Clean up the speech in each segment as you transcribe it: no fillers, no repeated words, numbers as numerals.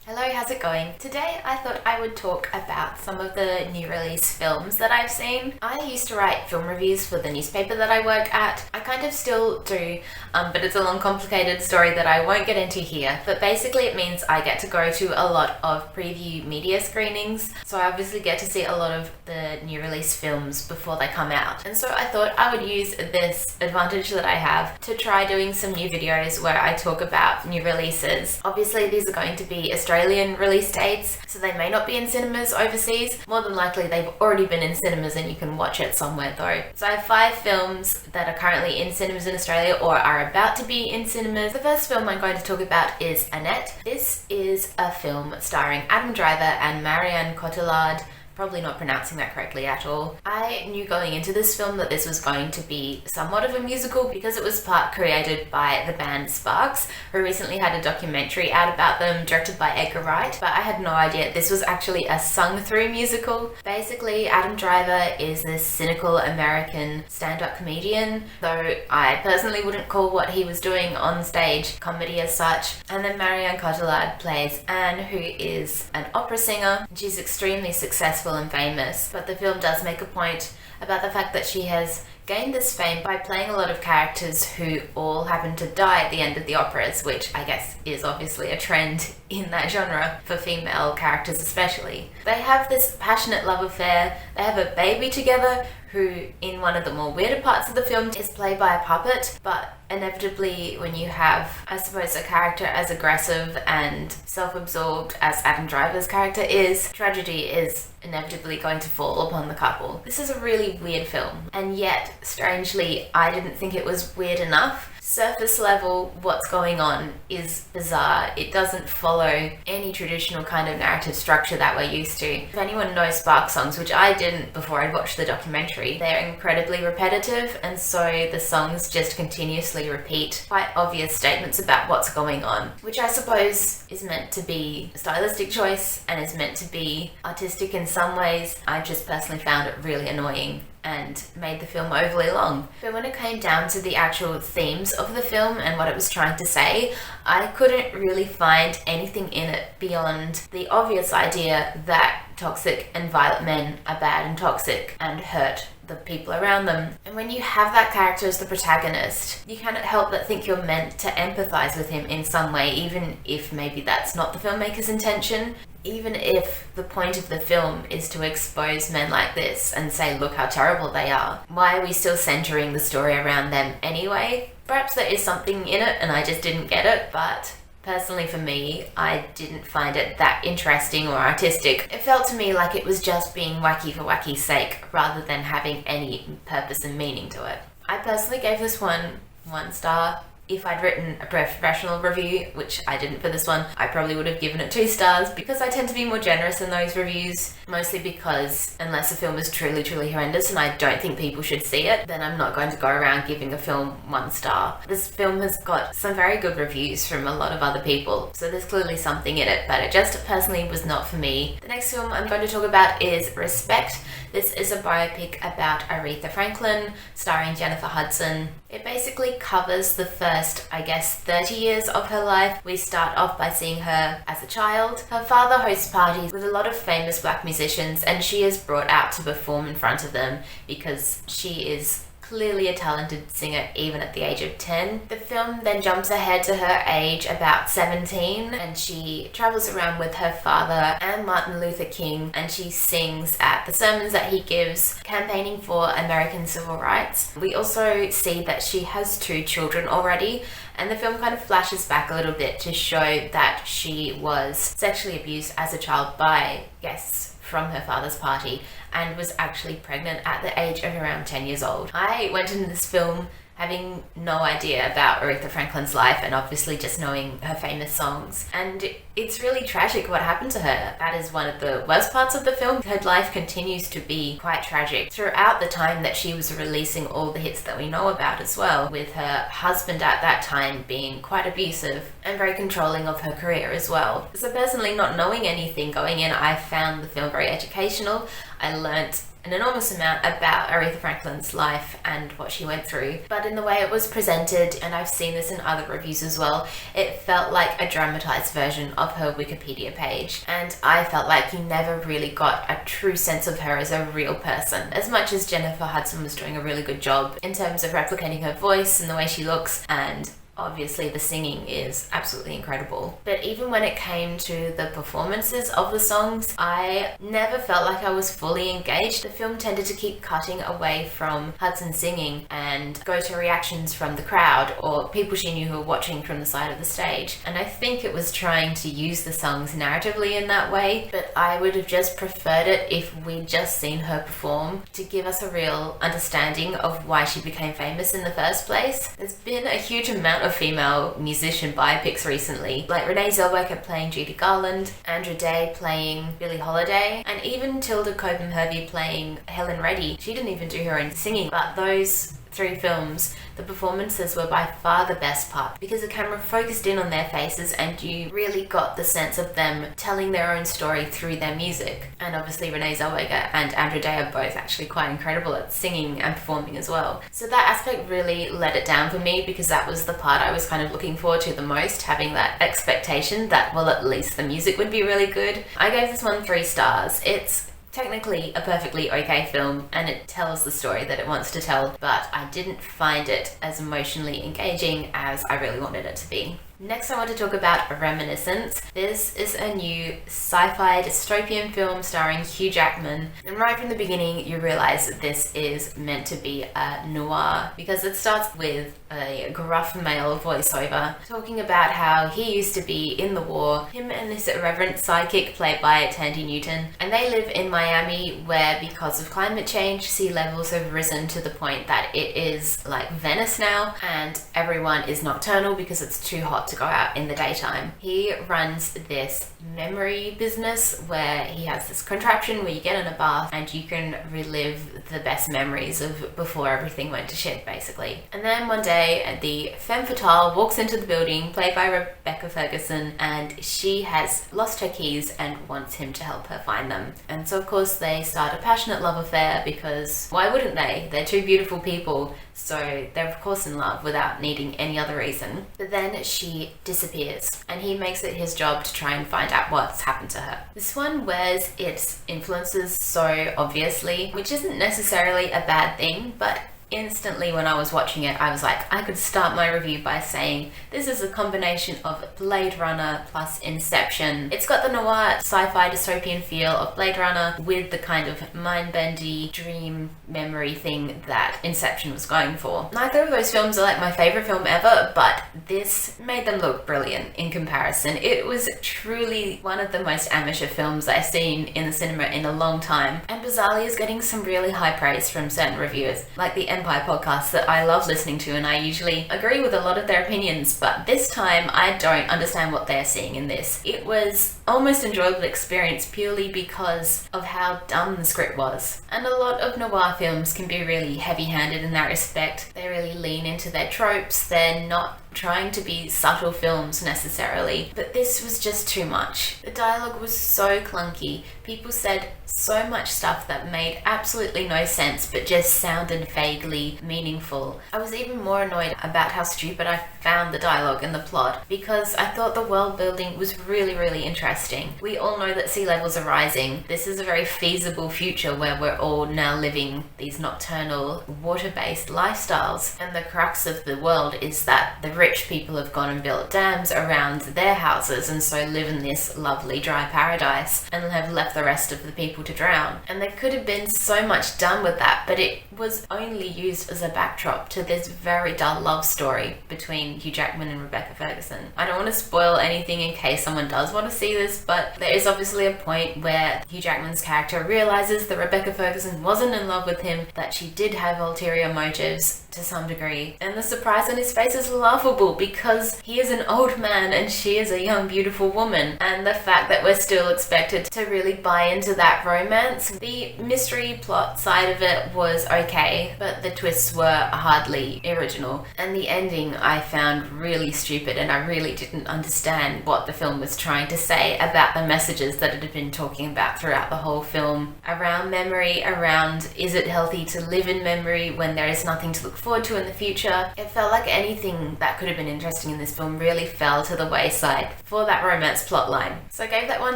Hello, how's it going? Today I thought I would talk about some of the new release films that I've seen. I used to write film reviews for the newspaper that I work at. I kind of still do, but it's a long complicated story that I won't get into here. But basically it means I get to go to a lot of preview media screenings, so I obviously get to see a lot of the new release films before they come out. And so I thought I would use this advantage that I have to try doing some new videos where I talk about new releases. Obviously these are going to be Australian release dates, so they may not be in cinemas overseas. More than likely they've already been in cinemas and you can watch it somewhere though. So I have 5 films that are currently in cinemas in Australia or are about to be in cinemas. The first film I'm going to talk about is Annette. This is a film starring Adam Driver and Marianne Cotillard. Probably not pronouncing that correctly at all. I knew going into this film that this was going to be somewhat of a musical because it was part created by the band Sparks, who recently had a documentary out about them directed by Edgar Wright, but I had no idea this was actually a sung-through musical. Basically, Adam Driver is this cynical American stand-up comedian, though I personally wouldn't call what he was doing on stage comedy as such. And then Marianne Cotillard plays Anne, who is an opera singer. She's extremely successful and famous, but the film does make a point about the fact that she has gained this fame by playing a lot of characters who all happen to die at the end of the operas, which I guess is obviously a trend in that genre for female characters especially. They have this passionate love affair, they have a baby together who in one of the more weirder parts of the film is played by a puppet, but inevitably when you have, I suppose, a character as aggressive and self-absorbed as Adam Driver's character is, tragedy is inevitably going to fall upon the couple. This is a really weird film, and yet, strangely, I didn't think it was weird enough. Surface level, what's going on is bizarre. It doesn't follow any traditional kind of narrative structure that we're used to. If anyone knows Spark songs, which I didn't before I'd watched the documentary, they're incredibly repetitive, and so the songs just continuously repeat quite obvious statements about what's going on, which I suppose is meant to be a stylistic choice and is meant to be artistic in some ways. I just personally found it really annoying and made the film overly long. But when it came down to the actual themes of the film and what it was trying to say, I couldn't really find anything in it beyond the obvious idea that toxic and violent men are bad and toxic and hurt the people around them. And when you have that character as the protagonist, you cannot help but think you're meant to empathize with him in some way, even if maybe that's not the filmmaker's intention. Even if the point of the film is to expose men like this and say, look how terrible they are, why are we still centering the story around them anyway? Perhaps there is something in it and I just didn't get it, but personally for me, I didn't find it that interesting or artistic. It felt to me like it was just being wacky for wacky's sake, rather than having any purpose and meaning to it. I personally gave this one 1 star. If I'd written a professional review, which I didn't for this one, I probably would have given it 2 stars because I tend to be more generous in those reviews, mostly because unless a film is truly, truly horrendous and I don't think people should see it, then I'm not going to go around giving a film 1 star. This film has got some very good reviews from a lot of other people, so there's clearly something in it, but it just personally was not for me. The next film I'm going to talk about is Respect. This is a biopic about Aretha Franklin, starring Jennifer Hudson. It basically covers the first, I guess, 30 years of her life. We start off by seeing her as a child. Her father hosts parties with a lot of famous black musicians, and she is brought out to perform in front of them because she is clearly a talented singer even at the age of 10. The film then jumps ahead to her age about 17 and she travels around with her father and Martin Luther King, and she sings at the sermons that he gives campaigning for American civil rights. We also see that she has 2 children already, and the film kind of flashes back a little bit to show that she was sexually abused as a child by guests from her father's party and was actually pregnant at the age of around 10 years old. I went into this film having no idea about Aretha Franklin's life and obviously just knowing her famous songs. And it's really tragic what happened to her. That is one of the worst parts of the film. Her life continues to be quite tragic throughout the time that she was releasing all the hits that we know about as well, with her husband at that time being quite abusive and very controlling of her career as well. So personally, not knowing anything going in, I found the film very educational. I learnt an enormous amount about Aretha Franklin's life and what she went through, but in the way it was presented, and I've seen this in other reviews as well, it felt like a dramatized version of her Wikipedia page, and I felt like you never really got a true sense of her as a real person. As much as Jennifer Hudson was doing a really good job in terms of replicating her voice and the way she looks, and obviously the singing is absolutely incredible. But even when it came to the performances of the songs, I never felt like I was fully engaged. The film tended to keep cutting away from Hudson singing and go to reactions from the crowd or people she knew who were watching from the side of the stage. And I think it was trying to use the songs narratively in that way, but I would have just preferred it if we'd just seen her perform to give us a real understanding of why she became famous in the first place. There's been a huge amount of female musician biopics recently, like Renee Zellweger playing Judy Garland, Andra Day playing Billie Holiday, and even Tilda Coben-Hervey playing Helen Reddy. She didn't even do her own singing, but those 3 films, the performances were by far the best part because the camera focused in on their faces and you really got the sense of them telling their own story through their music. And obviously Renee Zellweger and Andra Day are both actually quite incredible at singing and performing as well. So that aspect really let it down for me because that was the part I was kind of looking forward to the most, having that expectation that, well, at least the music would be really good. I gave this one 3 stars. It's technically a perfectly okay film and it tells the story that it wants to tell, but I didn't find it as emotionally engaging as I really wanted it to be. Next I want to talk about Reminiscence. This is a new sci-fi dystopian film starring Hugh Jackman, and right from the beginning you realise that this is meant to be a noir because it starts with a gruff male voiceover talking about how he used to be in the war, him and this irreverent sidekick played by Tandy Newton, and they live in Miami where because of climate change sea levels have risen to the point that it is like Venice now and everyone is nocturnal because it's too hot to go out in the daytime. He runs this memory business where he has this contraption where you get in a bath and you can relive the best memories of before everything went to shit, basically. And then one day the femme fatale walks into the building, played by Rebecca Ferguson, and she has lost her keys and wants him to help her find them. And so of course they start a passionate love affair because why wouldn't they? They're 2 beautiful people, so they're of course in love without needing any other reason. But then she disappears and he makes it his job to try and find out what's happened to her. This one wears its influences so obviously, which isn't necessarily a bad thing, but instantly when I was watching it, I was like, I could start my review by saying this is a combination of Blade Runner plus Inception. It's got the noir sci-fi dystopian feel of Blade Runner with the kind of mind-bendy dream memory thing that Inception was going for. Neither of those films are like my favorite film ever, but this made them look brilliant in comparison. It was truly one of the most amateur films I've seen in the cinema in a long time, and bizarrely is getting some really high praise from certain reviewers, like the Empire podcast that I love listening to, and I usually agree with a lot of their opinions, but this time I don't understand what they're seeing in this. It was almost enjoyable experience purely because of how dumb the script was. And a lot of noir films can be really heavy-handed in that respect. They really lean into their tropes. They're not trying to be subtle films necessarily, but this was just too much. The dialogue was so clunky. People said so much stuff that made absolutely no sense but just sounded vaguely meaningful. I was even more annoyed about how stupid I found the dialogue and the plot because I thought the world building was really interesting. We all know that sea levels are rising. This is a very feasible future where we're all now living these nocturnal water-based lifestyles, and the crux of the world is that the rich people have gone and built dams around their houses and so live in this lovely dry paradise and have left the rest of the people to drown. And there could have been so much done with that, but it was only used as a backdrop to this very dull love story between Hugh Jackman and Rebecca Ferguson. I don't want to spoil anything in case someone does want to see this, but there is obviously a point where Hugh Jackman's character realizes that Rebecca Ferguson wasn't in love with him, that she did have ulterior motives to some degree, and the surprise on his face is laughable lovable because he is an old man and she is a young, beautiful woman. And the fact that we're still expected to really buy into that romance. The mystery plot side of it was okay, but the twists were hardly original. And the ending I found really stupid, and I really didn't understand what the film was trying to say about the messages that it had been talking about throughout the whole film. Around memory, around is it healthy to live in memory when there is nothing to look forward to in the future. It felt like anything that could have been interesting in this film really fell to the wayside for that romance plot line. So I gave that one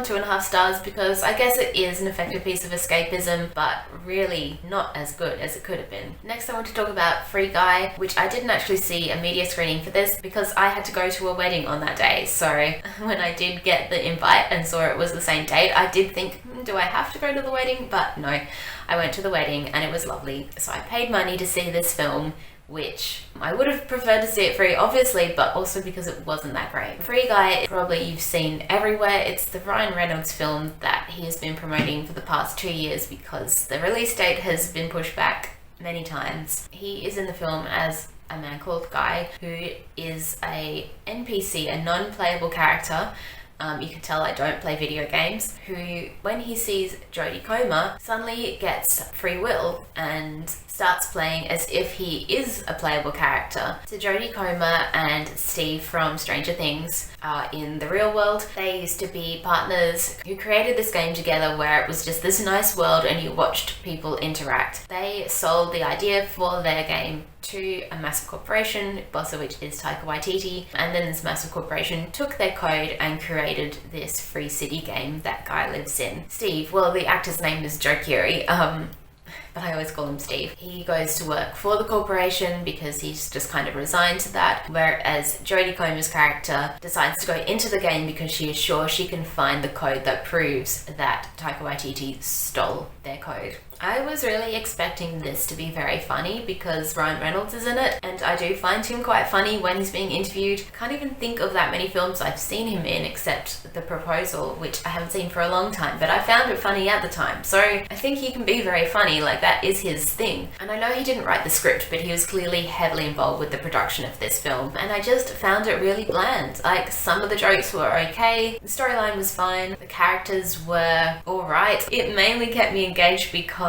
2.5 stars because I guess it is an effective piece of escapism, but really not as good as it could have been. Next I want to talk about Free Guy, which I didn't actually see a media screening for this because I had to go to a wedding on that day. So when I did get the invite and saw it was the same date, I did think, do I have to go to the wedding? But no, I went to the wedding and it was lovely. So I paid money to see this film, which I would have preferred to see it free, obviously, but also because it wasn't that great. Free Guy, probably you've seen everywhere. It's the Ryan Reynolds film that he has been promoting for the past 2 years because the release date has been pushed back many times. He is in the film as a man called Guy, who is a NPC, a non-playable character. You can tell I don't play video games, who, when he sees Jodie Comer, suddenly gets free will and starts playing as if he is a playable character. So Jodie Comer and Steve from Stranger Things are in the real world. They used to be partners who created this game together where it was just this nice world and you watched people interact. They sold the idea for their game to a massive corporation, boss of which is Taika Waititi, and then this massive corporation took their code and created this free city game that Guy lives in. Steve, well, the actor's name is Joe Keery, but I always call him Steve. He goes to work for the corporation because he's just kind of resigned to that, whereas Jodie Comer's character decides to go into the game because she is sure she can find the code that proves that Taika Waititi stole their code. I was really expecting this to be very funny because Ryan Reynolds is in it, and I do find him quite funny when he's being interviewed. I can't even think of that many films I've seen him in except The Proposal, which I haven't seen for a long time, but I found it funny at the time. So I think he can be very funny, like that is his thing. And I know he didn't write the script, but he was clearly heavily involved with the production of this film, and I just found it really bland. Like, some of the jokes were okay, the storyline was fine, the characters were alright. It mainly kept me engaged because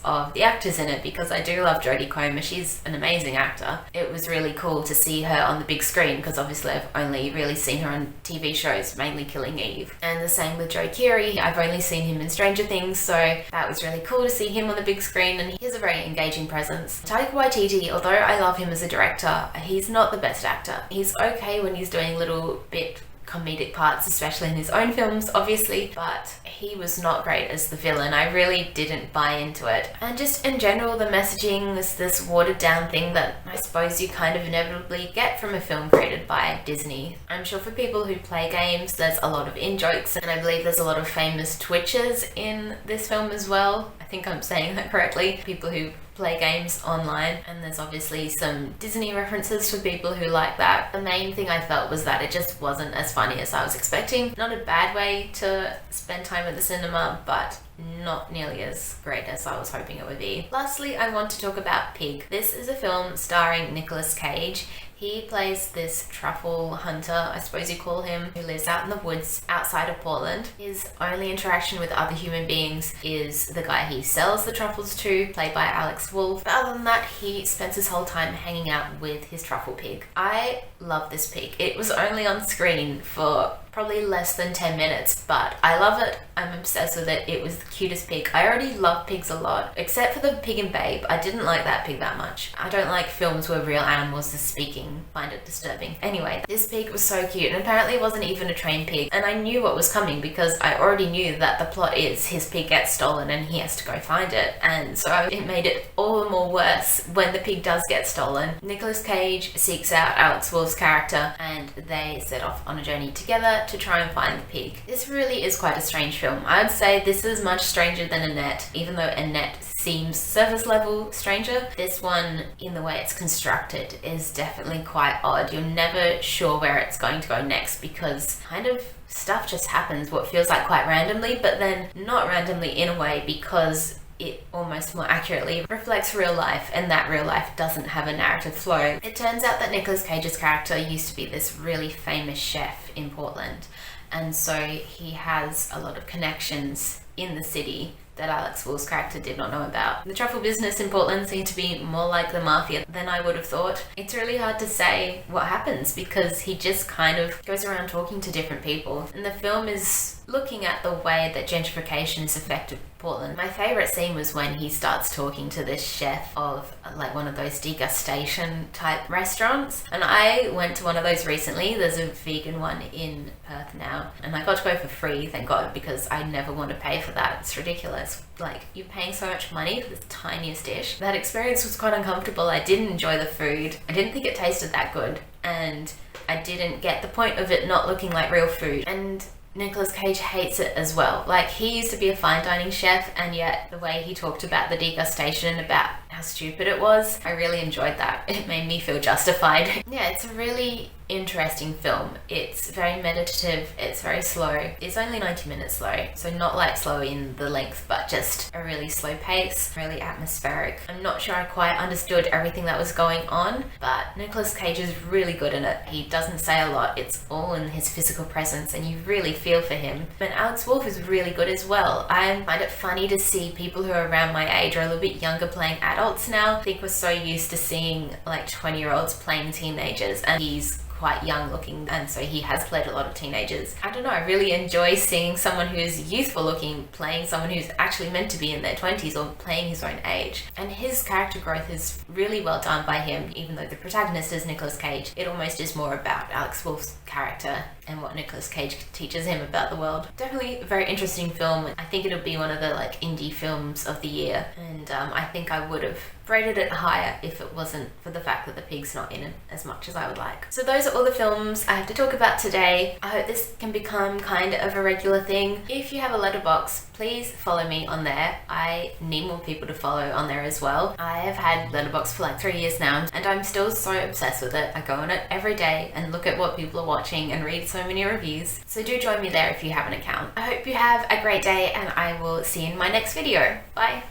of the actors in it, because I do love Jodie Comer. She's an amazing actor. It was really cool to see her on the big screen because obviously I've only really seen her on TV shows, mainly Killing Eve. And the same with Joe Keery. I've only seen him in Stranger Things, so that was really cool to see him on the big screen, and he has a very engaging presence. Taika Waititi, although I love him as a director, he's not the best actor. He's okay when he's doing little bit comedic parts, especially in his own films, obviously, but he was not great as the villain. I really didn't buy into it. And just in general, the messaging is this watered down thing that I suppose you kind of inevitably get from a film created by Disney. I'm sure for people who play games, there's a lot of in-jokes, and I believe there's a lot of famous Twitchers in this film as well. I think I'm saying that correctly. People who play games online, and there's obviously some Disney references for people who like that. The main thing I felt was that it just wasn't as funny as I was expecting. Not a bad way to spend time at the cinema, but not nearly as great as I was hoping it would be. Lastly, I want to talk about Pig. This is a film starring Nicolas Cage. He plays this truffle hunter, I suppose you call him, who lives out in the woods outside of Portland. His only interaction with other human beings is the guy he sells the truffles to, played by Alex Wolff. But other than that, he spends his whole time hanging out with his truffle pig. I love this pig. It was only on screen for probably less than 10 minutes, but I love it. I'm obsessed with it. It was the cutest pig. I already love pigs a lot, except for the Pig and Babe. I didn't like that pig that much. I don't like films where real animals are speaking. Find it disturbing. Anyway, this pig was so cute, and apparently it wasn't even a trained pig, and I knew what was coming because I already knew that the plot is his pig gets stolen and he has to go find it, and so it made it all the more worse when the pig does get stolen. Nicolas Cage seeks out Alex Wolff's character, and they set off on a journey together to try and find the pig. This really is quite a strange film. I'd say this is much stranger than Annette, even though Annette seems surface level stranger. This one, in the way it's constructed, is definitely quite odd. You're never sure where it's going to go next because kind of stuff just happens what feels like quite randomly, but then not randomly in a way, because it almost more accurately reflects real life, and that real life doesn't have a narrative flow. It turns out that Nicolas Cage's character used to be this really famous chef in Portland, and so he has a lot of connections in the city that Alex Wolff's character did not know about. The truffle business in Portland seemed to be more like the mafia than I would have thought. It's really hard to say what happens because he just kind of goes around talking to different people, and the film is looking at the way that gentrification has affected Portland. My favourite scene was when he starts talking to this chef of like one of those degustation type restaurants, and I went to one of those recently. There's a vegan one in Perth now, and I got to go for free, thank God, because I never want to pay for that. It's ridiculous. Like, you're paying so much money for this tiniest dish. That experience was quite uncomfortable. I didn't enjoy the food. I didn't think it tasted that good, and I didn't get the point of it not looking like real food. And Nicolas Cage hates it as well. Like, he used to be a fine dining chef, and yet the way he talked about the degustation and about how stupid it was, I really enjoyed that. It made me feel justified. Yeah, it's a really interesting film. It's very meditative, it's very slow. It's only 90 minutes though, so not like slow in the length, but just a really slow pace, really atmospheric. I'm not sure I quite understood everything that was going on, but Nicolas Cage is really good in it. He doesn't say a lot, it's all in his physical presence, and you really feel for him. But Alex Wolff is really good as well. I find it funny to see people who are around my age or a little bit younger playing adults now. I think we're so used to seeing like 20-year-olds playing teenagers, and he's quite young looking, and so he has played a lot of teenagers. I don't know, I really enjoy seeing someone who's youthful looking playing someone who's actually meant to be in their 20s or playing his own age. And his character growth is really well done by him. Even though the protagonist is Nicolas Cage, it almost is more about Alex Wolff's character and what Nicolas Cage teaches him about the world. Definitely a very interesting film. I think it'll be one of the like indie films of the year, and I think I would have rated it higher if it wasn't for the fact that the pig's not in it as much as I would like. So those are all the films I have to talk about today. I hope this can become kind of a regular thing. If you have a letterbox, please follow me on there. I need more people to follow on there as well. I have had Letterboxd for like 3 years now, and I'm still so obsessed with it. I go on it every day and look at what people are watching and read so many reviews. So do join me there if you have an account. I hope you have a great day, and I will see you in my next video. Bye!